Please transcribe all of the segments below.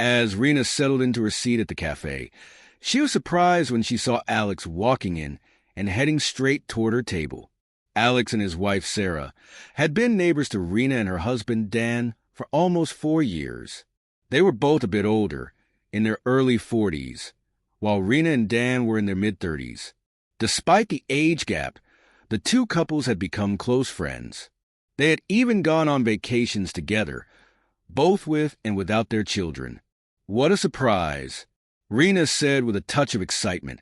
As Rena settled into her seat at the cafe, she was surprised when she saw Alex walking in and heading straight toward her table. Alex and his wife, Sarah, had been neighbors to Rena and her husband, Dan, for almost 4 years. They were both a bit older, in their early 40s, while Rena and Dan were in their mid-30s. Despite the age gap, the two couples had become close friends. They had even gone on vacations together, both with and without their children. "What a surprise," Rena said with a touch of excitement,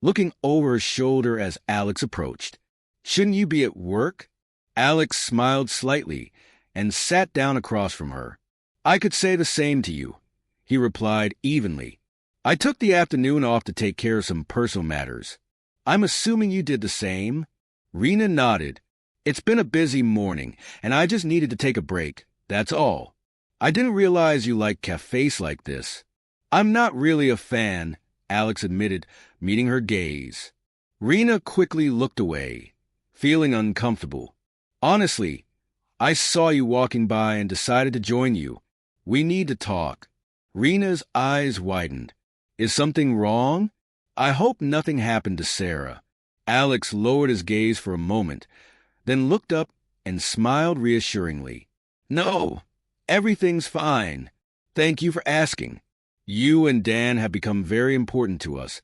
looking over her shoulder as Alex approached. "Shouldn't you be at work?" Alex smiled slightly and sat down across from her. "I could say the same to you," he replied evenly. "I took the afternoon off to take care of some personal matters. I'm assuming you did the same?" Rena nodded. "It's been a busy morning, and I just needed to take a break, that's all. I didn't realize you liked cafes like this." "I'm not really a fan," Alex admitted, meeting her gaze. Rena quickly looked away, feeling uncomfortable. "Honestly, I saw you walking by and decided to join you. We need to talk." Rena's eyes widened. "Is something wrong? I hope nothing happened to Sarah." Alex lowered his gaze for a moment, then looked up and smiled reassuringly. "No, everything's fine. Thank you for asking. You and Dan have become very important to us,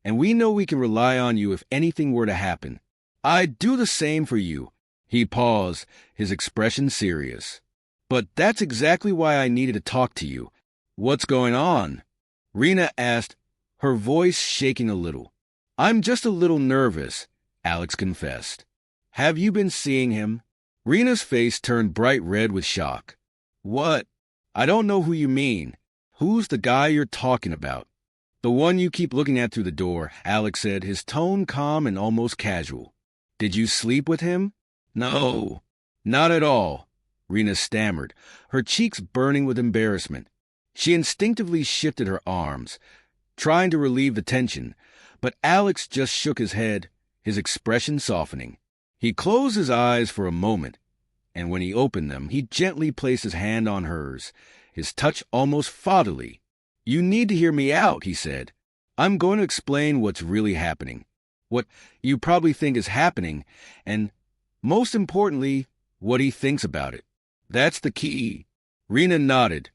and we know we can rely on you if anything were to happen. I'd do the same for you." He paused, his expression serious. "But that's exactly why I needed to talk to you." "What's going on?" Rena asked, her voice shaking a little. "I'm just a little nervous," Alex confessed. "Have you been seeing him?" Rena's face turned bright red with shock. "What? I don't know who you mean. Who's the guy you're talking about?" "The one you keep looking at through the door," Alex said, his tone calm and almost casual. "Did you sleep with him?" "No, not at all," Rena stammered, her cheeks burning with embarrassment. She instinctively shifted her arms, trying to relieve the tension, but Alex just shook his head, his expression softening. He closed his eyes for a moment, and when he opened them, he gently placed his hand on hers, his touch almost fatherly. "You need to hear me out," he said. "I'm going to explain what's really happening, what you probably think is happening, and, most importantly, what he thinks about it. That's the key." Rena nodded,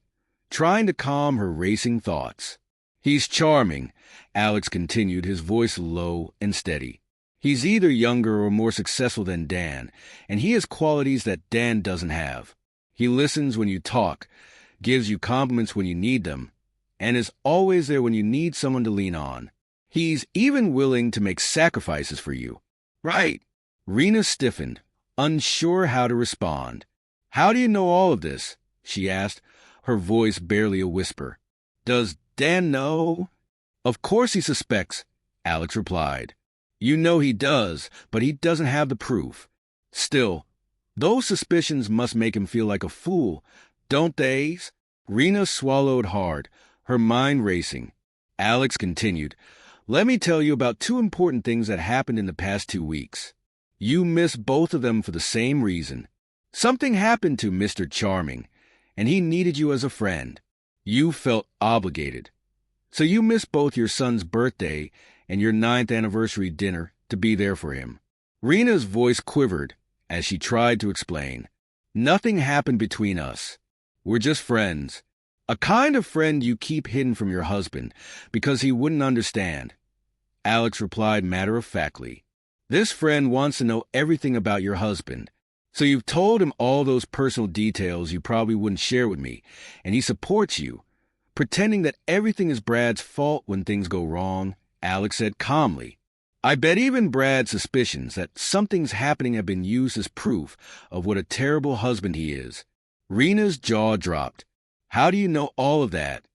trying to calm her racing thoughts. "He's charming," Alex continued, his voice low and steady. "He's either younger or more successful than Dan, and he has qualities that Dan doesn't have. He listens when you talk, gives you compliments when you need them, and is always there when you need someone to lean on. He's even willing to make sacrifices for you." "Right." Rena stiffened, unsure how to respond. "How do you know all of this?" she asked, her voice barely a whisper. "Does Dan know?" "Of course he suspects," Alex replied. "You know he does, but he doesn't have the proof. Still, those suspicions must make him feel like a fool, don't they?" Rena swallowed hard, her mind racing. Alex continued, "Let me tell you about 2 important things that happened in the past 2 weeks. You missed both of them for the same reason. Something happened to Mr. Charming, and he needed you as a friend. You felt obligated. So you missed both your son's birthday and your 9th anniversary dinner to be there for him." Rena's voice quivered as she tried to explain. "Nothing happened between us. We're just friends. A kind of friend you keep hidden from your husband because he wouldn't understand." Alex replied matter-of-factly. "This friend wants to know everything about your husband. So you've told him all those personal details you probably wouldn't share with me, and he supports you, pretending that everything is Brad's fault when things go wrong," Alex said calmly. "I bet even Brad's suspicions that something's happening have been used as proof of what a terrible husband he is." Rena's jaw dropped. "How do you know all of that?"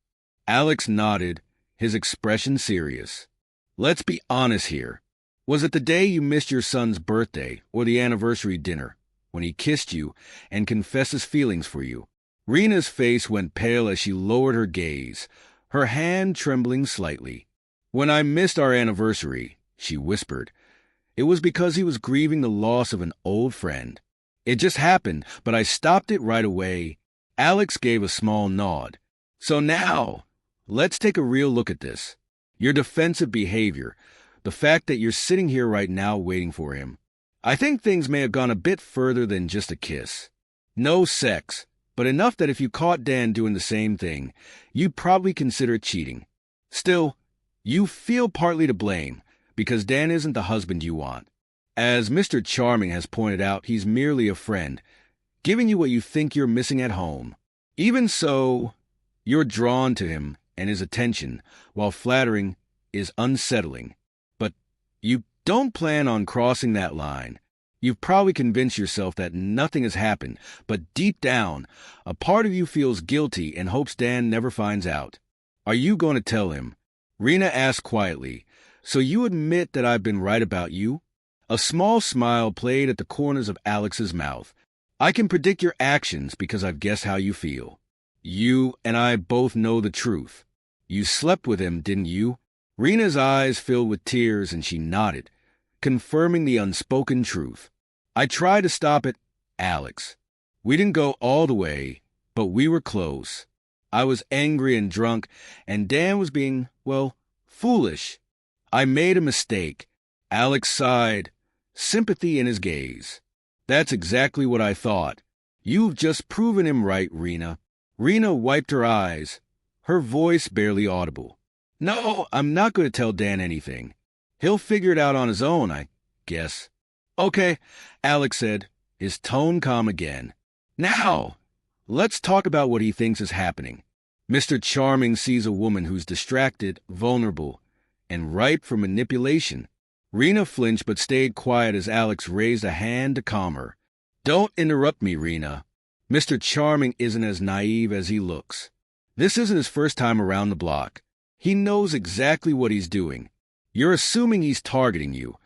Alex nodded, his expression serious. "Let's be honest here. Was it the day you missed your son's birthday or the anniversary dinner, when he kissed you and confessed his feelings for you?" Rena's face went pale as she lowered her gaze, her hand trembling slightly. "When I missed our anniversary," she whispered, "it was because he was grieving the loss of an old friend. It just happened, but I stopped it right away." Alex gave a small nod. So now, let's take a real look at this. Your defensive behavior, the fact that you're sitting here right now waiting for him. I think things may have gone a bit further than just a kiss. No sex, but enough that if you caught Dan doing the same thing, you'd probably consider it cheating. Still, you feel partly to blame, because Dan isn't the husband you want. As Mr. Charming has pointed out, he's merely a friend, giving you what you think you're missing at home. Even so, you're drawn to him and his attention, while flattering is unsettling. But you don't plan on crossing that line. You've probably convinced yourself that nothing has happened, but deep down, a part of you feels guilty and hopes Dan never finds out. Are you going to tell him? Rena asked quietly, so you admit that I've been right about you? A small smile played at the corners of Alex's mouth. I can predict your actions because I've guessed how you feel. You and I both know the truth. You slept with him, didn't you? Rena's eyes filled with tears and she nodded, confirming the unspoken truth. I tried to stop it, Alex. We didn't go all the way, but we were close. I was angry and drunk, and Dan was being, well, foolish. I made a mistake. Alex sighed, sympathy in his gaze. That's exactly what I thought. You've just proven him right, Rena. Rena wiped her eyes, her voice barely audible. No, I'm not going to tell Dan anything. He'll figure it out on his own, I guess. Okay, Alex said, his tone calm again. Now, let's talk about what he thinks is happening. Mr. Charming sees a woman who's distracted, vulnerable, and ripe for manipulation. Rena flinched but stayed quiet as Alex raised a hand to calm her. Don't interrupt me, Rena. Mr. Charming isn't as naive as he looks. This isn't his first time around the block. He knows exactly what he's doing. You're assuming he's targeting you,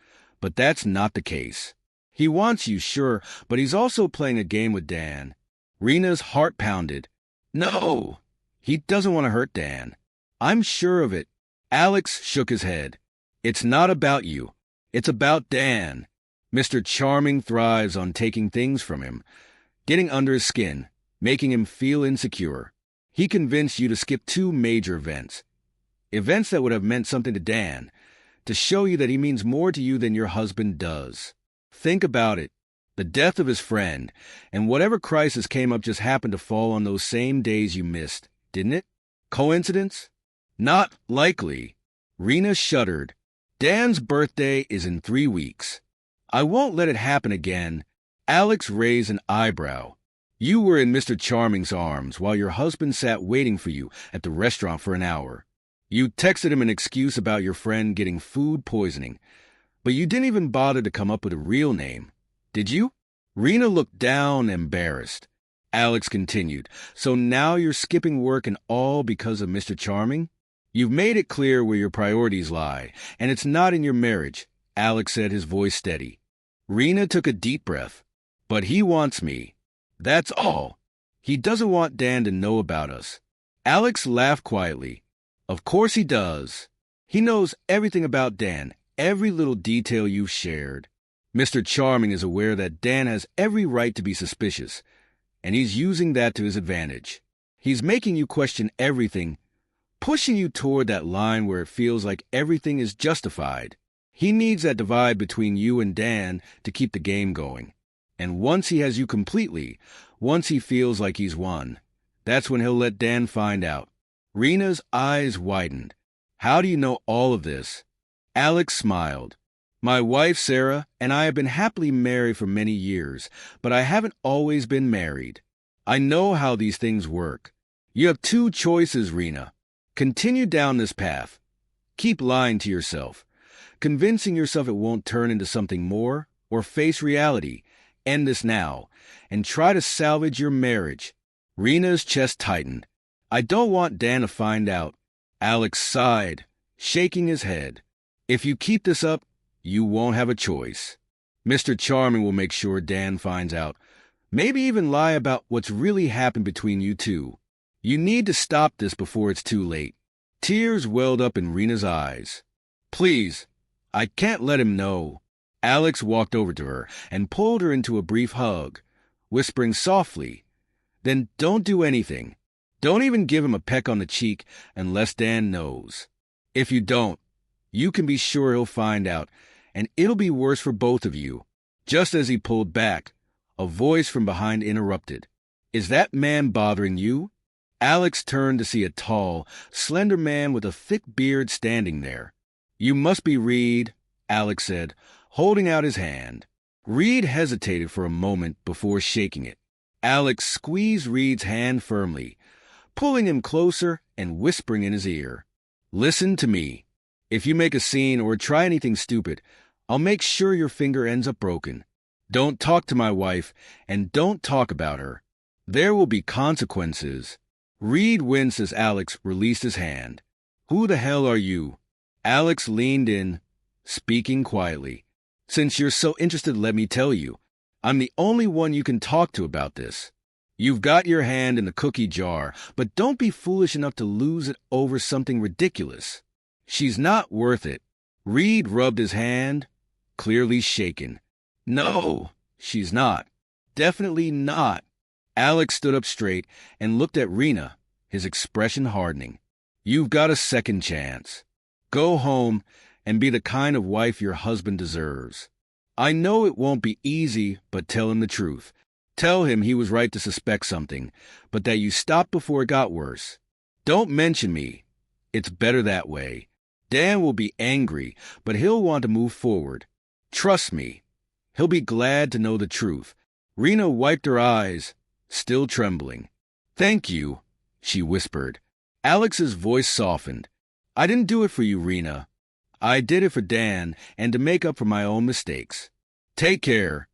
but that's not the case. He wants you, sure, but he's also playing a game with Dan. Rena's heart pounded. No, he doesn't want to hurt Dan. I'm sure of it. Alex shook his head. It's not about you. It's about Dan. Mr. Charming thrives on taking things from him, getting under his skin, making him feel insecure. He convinced you to skip 2 major events. Events that would have meant something to Dan, to show you that he means more to you than your husband does. Think about it. The death of his friend, and whatever crisis came up just happened to fall on those same days you missed, didn't it? Coincidence? Not likely. Rena shuddered. Dan's birthday is in 3 weeks. I won't let it happen again. Alex raised an eyebrow. You were in Mr. Charming's arms while your husband sat waiting for you at the restaurant for an hour. You texted him an excuse about your friend getting food poisoning, but you didn't even bother to come up with a real name, did you? Rena looked down, embarrassed. Alex continued, so now you're skipping work and all because of Mr. Charming? You've made it clear where your priorities lie, and it's not in your marriage, Alex said, his voice steady. Rena took a deep breath. But he wants me. That's all. He doesn't want Dan to know about us. Alex laughed quietly. Of course he does. He knows everything about Dan, every little detail you've shared. Mr. Charming is aware that Dan has every right to be suspicious, and he's using that to his advantage. He's making you question everything, pushing you toward that line where it feels like everything is justified. He needs that divide between you and Dan to keep the game going. And once he has you completely, once he feels like he's won, that's when he'll let Dan find out. Rena's eyes widened. How do you know all of this? Alex smiled. My wife, Sarah, and I have been happily married for many years, but I haven't always been married. I know how these things work. You have 2 choices, Rena. Continue down this path. Keep lying to yourself, convincing yourself it won't turn into something more, or face reality, end this now, and try to salvage your marriage. Rena's chest tightened. I don't want Dan to find out. Alex sighed, shaking his head. If you keep this up, you won't have a choice. Mr. Charming will make sure Dan finds out. Maybe even lie about what's really happened between you two. You need to stop this before it's too late. Tears welled up in Rena's eyes. Please, I can't let him know. Alex walked over to her and pulled her into a brief hug, whispering softly, then don't do anything. Don't even give him a peck on the cheek unless Dan knows. If you don't, you can be sure he'll find out, and it'll be worse for both of you." Just as he pulled back, a voice from behind interrupted. "Is that man bothering you?" Alex turned to see a tall, slender man with a thick beard standing there. "You must be Reed," Alex said, holding out his hand. Reed hesitated for a moment before shaking it. Alex squeezed Reed's hand firmly, pulling him closer and whispering in his ear, "Listen to me. If you make a scene or try anything stupid, I'll make sure your finger ends up broken. Don't talk to my wife, and don't talk about her. There will be consequences." Reed winced as Alex released his hand. "Who the hell are you?" Alex leaned in, speaking quietly. "Since you're so interested, let me tell you. I'm the only one you can talk to about this. You've got your hand in the cookie jar, but don't be foolish enough to lose it over something ridiculous. She's not worth it." Reed rubbed his hand, clearly shaken. "No, she's not. Definitely not." Alex stood up straight and looked at Reena, his expression hardening. "You've got a second chance. Go home and be the kind of wife your husband deserves. I know it won't be easy, but tell him the truth. Tell him he was right to suspect something, but that you stopped before it got worse. Don't mention me. It's better that way. Dan will be angry, but he'll want to move forward. Trust me. He'll be glad to know the truth." Reena wiped her eyes, still trembling. "Thank you," she whispered. Alex's voice softened. "I didn't do it for you, Reena. I did it for Dan and to make up for my own mistakes. Take care.